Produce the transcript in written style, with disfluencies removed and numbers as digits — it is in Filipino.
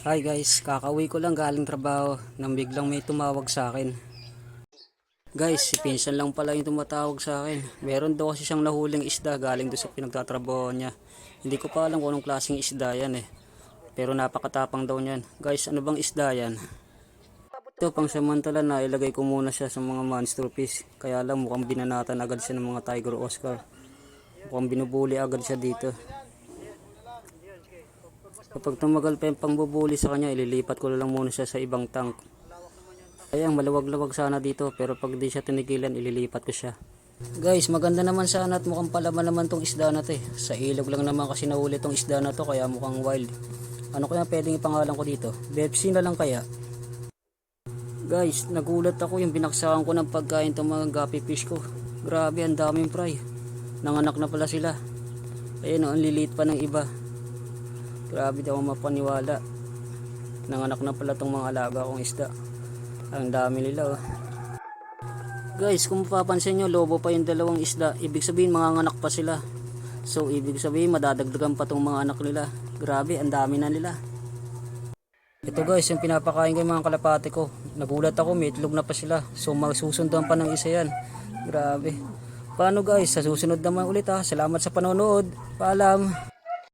Hi guys, kakauwi ko lang galing trabaho nang biglang may tumawag sa akin. Guys, si Pinsan lang pala yung tumatawag sa akin. Meron daw kasi siyang nahuling isda galing doon sa pinagtatrabaho niya. Hindi ko pa alam kung anong klaseng isda yan eh. Pero napakatapang daw niyan. Guys, ano bang isda yan? Ito pang samantala na ilagay ko muna siya sa mga monster fish. Kaya lang mukhang binanatan agad siya ng mga Tiger Oscar. Mukhang binubuli agad siya dito. Kapag tumagal pa yung pangbubuli sa kanya, ililipat ko lang muna siya sa ibang tank. Ayan, maluwag-luwag sana dito pero pag di siya tinigilan, ililipat ko siya. Guys, maganda naman sana at mukhang palaman naman tong isda na to eh. Sa ilog lang naman kasi nahuli tong isda na to kaya mukhang wild. Ano kaya pwedeng ipangalan ko dito? Bepsi na lang kaya? Guys, nagulat ako yung binaksakan ko ng pagkain tong mga guppy fish ko. Grabe, ang daming fry. Nanganak na pala sila. Ayun, ang liliit pa ng iba. Grabe, di ako mapaniwala. Nanganak na pala tong mga alaga kong isda. Ang dami nila oh. Guys, kung mapapansin nyo, lobo pa yung dalawang isda. Ibig sabihin manganganak pa sila. So ibig sabihin madadagdagan pa tong mga anak nila. Grabe, ang dami na nila. Ito guys, yung pinapakain ko yung mga kalapate ko. Nagulat ako, may itlog na pa sila. So magsusundan pa ng isa yan. Grabe. Paano guys, sa susunod naman ulit ha. Salamat sa panonood. Paalam.